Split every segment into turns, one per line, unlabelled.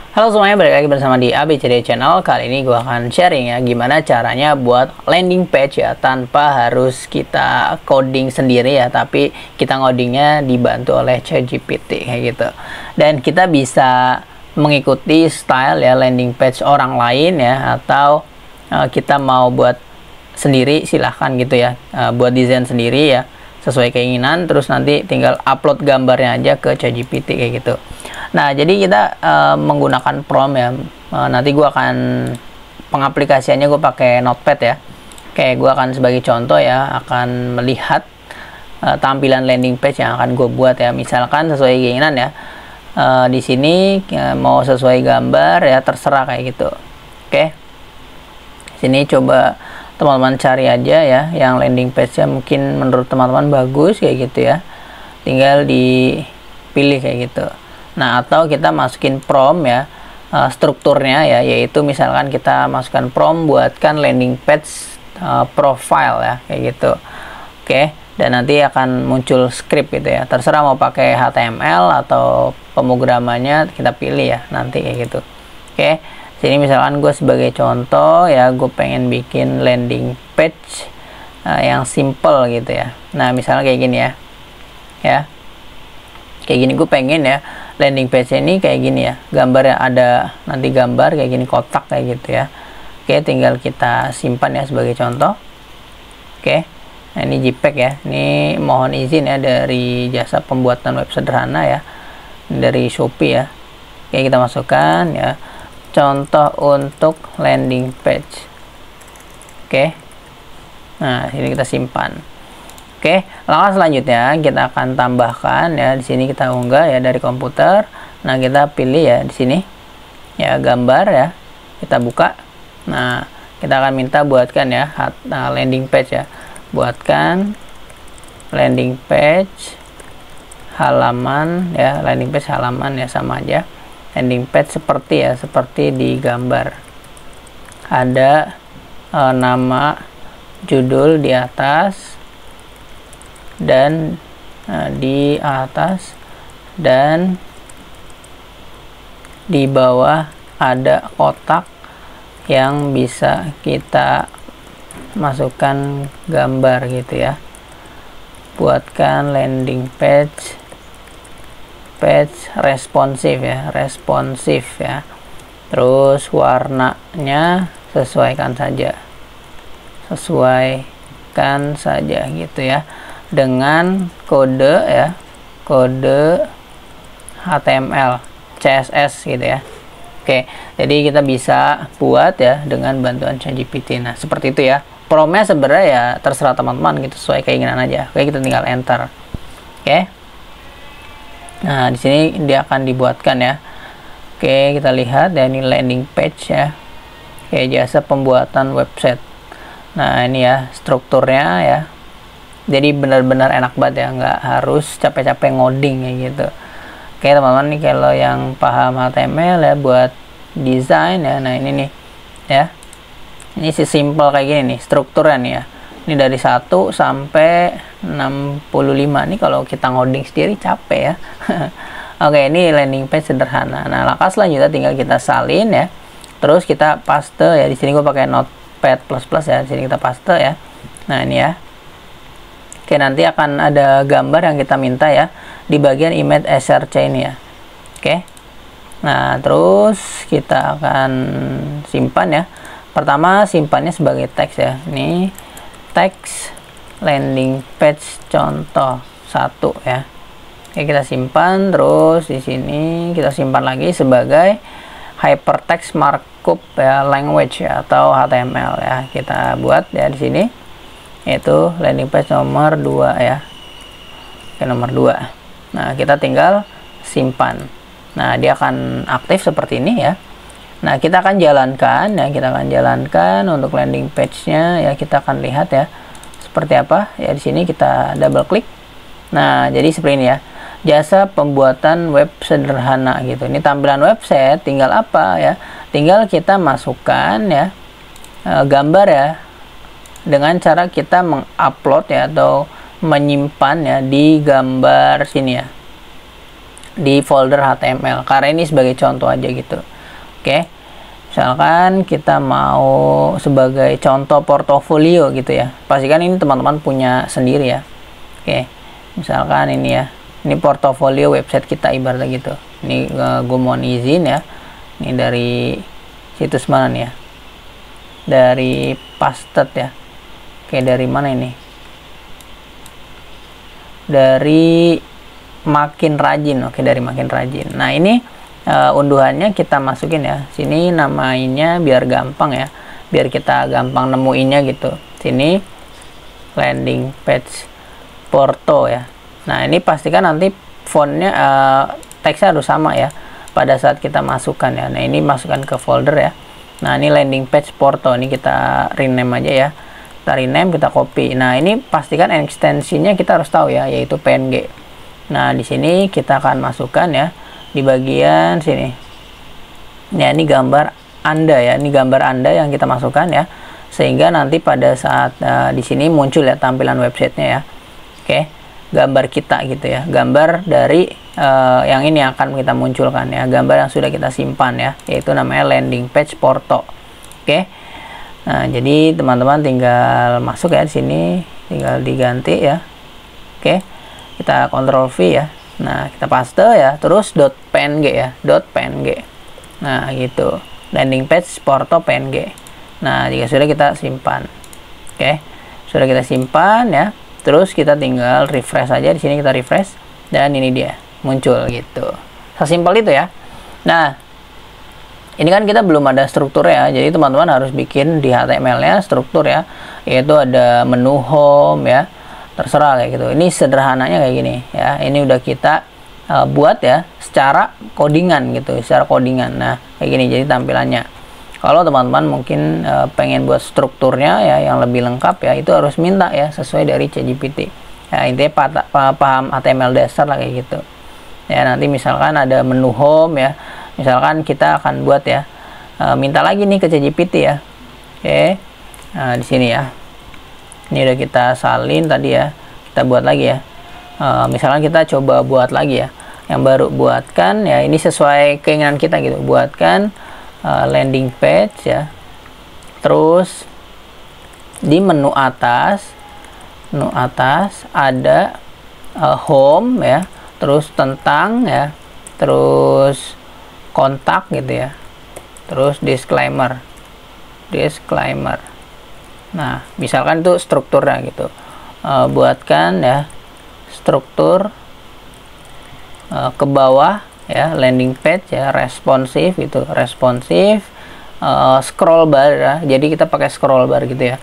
Halo semuanya, balik lagi bersama di ABCD Channel. Kali ini gue akan sharing ya gimana caranya buat landing page ya tanpa harus kita coding sendiri ya, tapi kita ngodingnya dibantu oleh ChatGPT kayak gitu. Dan kita bisa mengikuti style ya landing page orang lain ya, atau kita mau buat sendiri silahkan gitu ya, buat desain sendiri ya sesuai keinginan, terus nanti tinggal upload gambarnya aja ke ChatGPT kayak gitu. Nah, jadi kita menggunakan prompt ya. Nanti gue akan pengaplikasiannya gue pakai Notepad ya. Kayak gue akan sebagai contoh ya, akan melihat tampilan landing page yang akan gue buat ya. Misalkan sesuai keinginan ya. Di sini mau sesuai gambar ya, terserah kayak gitu. Oke. Sini coba teman-teman cari aja ya yang landing page-nya mungkin menurut teman-teman bagus kayak gitu ya. Tinggal dipilih kayak gitu. Nah, atau kita masukin prompt ya, strukturnya ya, yaitu misalkan kita masukkan prompt buatkan landing page profile ya, kayak gitu. Oke, dan nanti akan muncul script gitu ya. Terserah mau pakai HTML atau pemrogramannya kita pilih ya, nanti kayak gitu. Oke, sini misalkan gue sebagai contoh ya, gue pengen bikin landing page yang simple gitu ya. Nah, misalnya kayak gini ya. Ya. Kayak gini, gue pengen ya landing page ini kayak gini ya, gambarnya ada nanti gambar kayak gini, kotak kayak gitu ya. Oke, tinggal kita simpan ya sebagai contoh. Oke, nah ini JPEG ya, ini mohon izin ya dari jasa pembuatan web sederhana ya, dari Shopee ya. Oke, kita masukkan ya contoh untuk landing page. Oke, nah ini kita simpan. Oke, langkah selanjutnya kita akan tambahkan ya, di sini kita unggah ya dari komputer. Nah, kita pilih ya di sini ya gambar ya, kita buka. Nah, kita akan minta buatkan ya landing page ya, buatkan landing page halaman ya, landing page halaman ya, sama aja landing page seperti ya, seperti di gambar. Ada nama, judul di atas, dan di atas dan di bawah ada kotak yang bisa kita masukkan gambar gitu ya. Buatkan landing page responsif ya, responsif ya. Terus warnanya sesuaikan saja gitu ya, dengan kode ya, kode HTML CSS gitu ya. Oke, jadi kita bisa buat ya dengan bantuan ChatGPT. Nah, seperti itu ya. Promptnya sebenarnya ya terserah teman-teman gitu, sesuai keinginan aja. Oke, kita tinggal enter. Oke. Nah, di sini dia akan dibuatkan ya. Oke, kita lihat ya, ini landing page ya. Oke, jasa pembuatan website. Nah, ini ya strukturnya ya. Jadi benar-benar enak banget ya, nggak harus capek-capek ngoding kayak gitu. Oke teman-teman, nih kalau yang paham HTML ya buat desain ya, nah ini nih ya, ini sih simple kayak gini nih strukturnya nih ya. Ini dari 1 sampai 65 nih, kalau kita ngoding sendiri capek ya. Oke, ini landing page sederhana. Nah, langkah selanjutnya tinggal kita salin ya, terus kita paste ya. Di sini gue pakai Notepad++ ya, di sini kita paste ya. Nah, ini ya. Oke, nanti akan ada gambar yang kita minta ya di bagian image src ini ya. Oke, nah terus kita akan simpan ya. Pertama simpannya sebagai teks ya, ini teks landing page contoh 1 ya. Oke, kita simpan, terus di sini kita simpan lagi sebagai hypertext markup ya, language ya, atau HTML ya. Kita buat ya di sini, yaitu landing page nomor 2 ya. Oke, nomor 2. Nah, kita tinggal simpan. Nah, dia akan aktif seperti ini ya. Nah, kita akan jalankan ya, kita akan jalankan untuk landing page-nya ya. Kita akan lihat ya seperti apa ya. Di sini kita double klik. Nah, jadi seperti ini ya, jasa pembuatan web sederhana gitu. Ini tampilan website, tinggal apa ya, tinggal kita masukkan ya gambar ya, dengan cara kita mengupload ya, atau menyimpan ya di gambar sini ya, di folder HTML. Karena ini sebagai contoh aja gitu. Oke, misalkan kita mau sebagai contoh portofolio gitu ya, pastikan ini teman-teman punya sendiri ya. Oke, misalkan ini ya, ini portofolio website kita ibaratnya gitu. Ini gue mohon izin ya, ini dari situs mana nih ya, dari Pasted ya. Oke, dari mana ini, dari Makin Rajin. Oke, dari Makin Rajin. Nah, ini unduhannya kita masukin ya. Sini namanya biar gampang ya, biar kita gampang nemuinnya gitu. Sini landing page Porto ya. Nah, ini pastikan nanti fontnya teksnya harus sama ya pada saat kita masukkan ya. Nah, ini masukkan ke folder ya. Nah, ini landing page Porto, ini kita rename aja ya. Kita rename, kita copy. Nah, ini pastikan ekstensinya kita harus tahu ya, yaitu PNG. Nah, di sini kita akan masukkan ya di bagian sini. Ya, ini gambar Anda ya, ini gambar Anda yang kita masukkan ya, sehingga nanti pada saat di sini muncul ya tampilan websitenya ya. Oke, gambar kita gitu ya, gambar dari yang ini akan kita munculkan ya, gambar yang sudah kita simpan ya, yaitu namanya landing page Porto. Oke, nah jadi teman-teman tinggal masuk ya di sini, tinggal diganti ya. Oke, kita Ctrl V ya. Nah, kita paste ya, terus .png ya, .png. Nah, gitu. Landing page Porto PNG. Nah, jika sudah kita simpan. Oke. Sudah kita simpan ya. Terus kita tinggal refresh aja, di sini kita refresh dan ini dia muncul gitu. Sesimpel itu ya. Nah, ini kan kita belum ada struktur ya. Jadi teman-teman harus bikin di HTML-nya struktur ya. Yaitu ada menu home ya. Terserah kayak gitu. Ini sederhananya kayak gini ya. Ini udah kita buat ya secara codingan gitu, secara codingan. Nah, kayak gini jadi tampilannya. Kalau teman-teman mungkin pengen buat strukturnya ya yang lebih lengkap ya, itu harus minta ya sesuai dari ChatGPT. Ya, intinya paham HTML dasar lah kayak gitu. Ya, nanti misalkan ada menu home ya. Misalkan kita akan buat ya, minta lagi nih ke ChatGPT ya. Oke. Nah, di sini ya. Ini udah kita salin tadi ya, kita buat lagi ya. Misalkan kita coba buat lagi ya, yang baru buatkan ya, ini sesuai keinginan kita gitu, buatkan landing page ya. Terus di menu atas ada home ya, terus tentang ya, terus kontak gitu ya, terus disclaimer. Nah, misalkan itu strukturnya gitu, buatkan ya struktur ke bawah ya, landing page ya, responsif gitu, responsif, scroll bar ya, jadi kita pakai scroll bar gitu ya,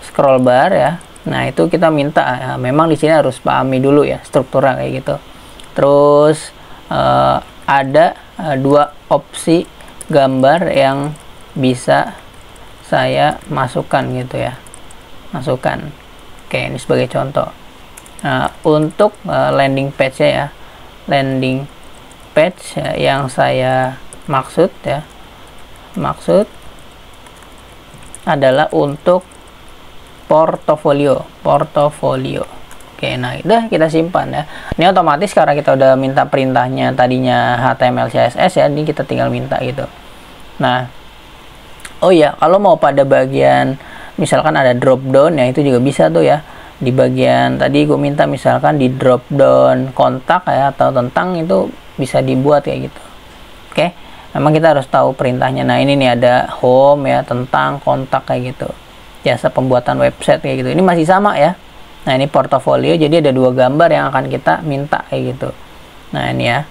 scroll bar ya. Nah, itu kita minta ya, memang di sini harus pahami dulu ya strukturnya kayak gitu. Terus ada dua opsi gambar yang bisa saya masukkan gitu ya, masukkan. Oke, ini sebagai contoh. Nah, untuk landing page ya, landing page ya, yang saya maksud adalah untuk portofolio. Oke, nah udah kita simpan ya. Ini otomatis karena kita udah minta perintahnya tadinya HTML CSS ya, ini kita tinggal minta gitu. Nah, oh ya, kalau mau pada bagian misalkan ada drop down ya, itu juga bisa tuh ya. Di bagian tadi gue minta misalkan di drop down kontak ya atau tentang, itu bisa dibuat kayak gitu. Oke, memang kita harus tahu perintahnya. Nah, ini nih ada home ya, tentang, kontak kayak gitu. Jasa pembuatan website kayak gitu. Ini masih sama ya. Nah, ini portofolio, jadi ada dua gambar yang akan kita minta kayak gitu. Nah, ini ya.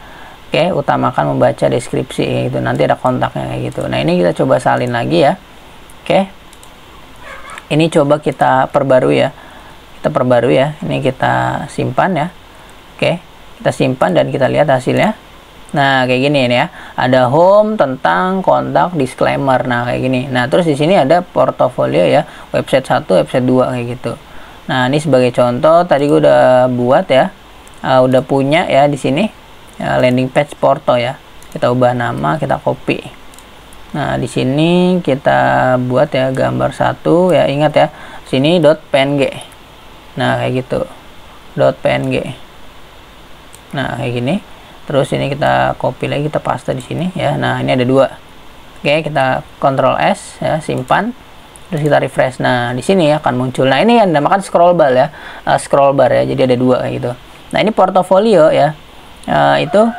Oke, utamakan membaca deskripsi kayak gitu. Nanti ada kontaknya kayak gitu. Nah, ini kita coba salin lagi ya. Oke. Ini coba kita perbarui ya. Kita perbarui ya. Ini kita simpan ya. Oke, kita simpan dan kita lihat hasilnya. Nah, kayak gini ini ya. Ada home, tentang, kontak, disclaimer. Nah, kayak gini. Nah, terus di sini ada portofolio ya. Website 1, website 2 kayak gitu. Nah, ini sebagai contoh tadi gue udah buat ya. Udah punya ya di sini. Landing page Porto ya. Kita ubah nama, kita copy. Nah, di sini kita buat ya gambar 1 ya, ingat ya. Sini .png. Nah, kayak gitu. .png. Nah, kayak gini. Terus ini kita copy lagi, kita paste di sini ya. Nah, ini ada dua. Oke, kita Ctrl S ya, simpan. Terus kita refresh. Nah, di sini akan muncul. Nah, ini yang dinamakan scroll bar ya. Scroll bar ya. Jadi ada dua kayak gitu. Nah, ini portofolio ya. Itu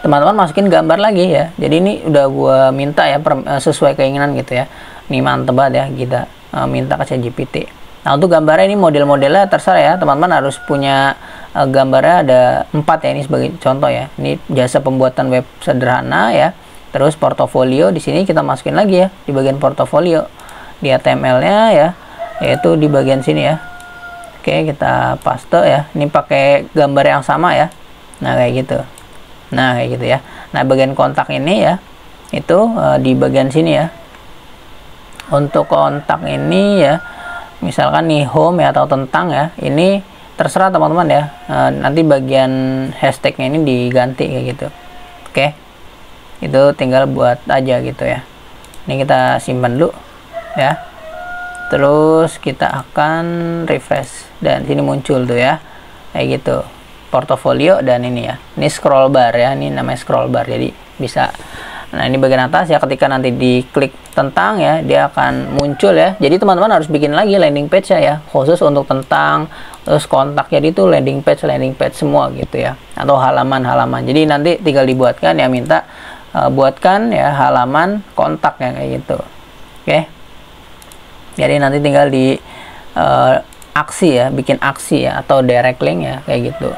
teman-teman masukin gambar lagi ya. Jadi ini udah gua minta ya sesuai keinginan gitu ya. Ini mantep banget ya, kita minta ke ChatGPT. Nah, untuk gambarnya ini model-modelnya terserah ya. Teman-teman harus punya gambarnya ada 4 ya, ini sebagai contoh ya. Ini jasa pembuatan web sederhana ya. Terus portofolio di sini kita masukin lagi ya di bagian portofolio. Di HTML-nya ya, yaitu di bagian sini ya. Oke, kita paste ya. Ini pakai gambar yang sama ya. Nah, kayak gitu. Nah, kayak gitu ya. Nah, bagian kontak ini ya, itu di bagian sini ya. Untuk kontak ini ya, misalkan nih home ya atau tentang ya, ini terserah teman-teman ya. Nanti bagian hashtagnya ini diganti kayak gitu. Oke, itu tinggal buat aja gitu ya. Ini kita simpan dulu ya. Terus kita akan refresh dan sini muncul tuh ya, kayak gitu, portofolio. Dan ini ya, ini scroll bar ya, ini namanya scroll bar, jadi bisa. Nah, ini bagian atas ya, ketika nanti diklik tentang ya, dia akan muncul ya. Jadi teman-teman harus bikin lagi landing page ya, khusus untuk tentang. Terus kontak, jadi itu landing page semua gitu ya, atau halaman-halaman. Jadi nanti tinggal dibuatkan ya, minta buatkan ya halaman kontak ya, kayak gitu. Oke, jadi nanti tinggal di aksi ya, bikin aksi ya, atau direct link ya, kayak gitu.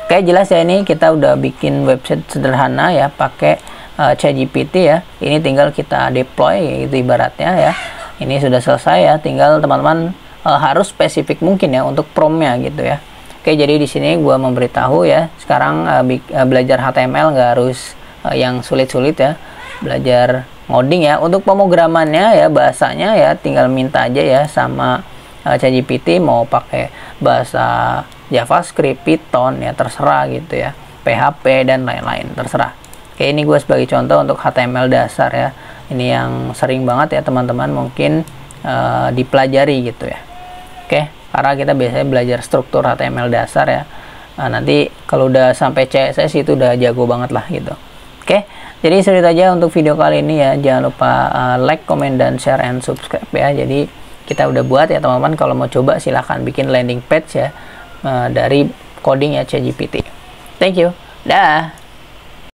Oke, jelas ya, ini kita udah bikin website sederhana ya pakai ChatGPT ya. Ini tinggal kita deploy gitu ibaratnya ya. Ini sudah selesai ya, tinggal teman-teman harus spesifik mungkin ya untuk promptnya gitu ya. Oke, jadi di sini gua memberitahu ya, sekarang belajar HTML nggak harus yang sulit-sulit ya, belajar ngoding ya. Untuk pemrogramannya ya, bahasanya ya tinggal minta aja ya sama ChatGPT, mau pakai bahasa JavaScript, Python ya terserah gitu ya, PHP dan lain-lain terserah. Oke, ini gue sebagai contoh untuk HTML dasar ya. Ini yang sering banget ya teman-teman mungkin dipelajari gitu ya. Oke, karena kita biasanya belajar struktur HTML dasar ya. Nanti kalau udah sampai CSS itu udah jago banget lah gitu. Oke, jadi itu aja untuk video kali ini ya. Jangan lupa like, comment, dan share, and subscribe ya. Jadi kita udah buat ya teman-teman. Kalau mau coba silahkan bikin landing page ya dari coding ya ChatGPT. Thank you. Dah.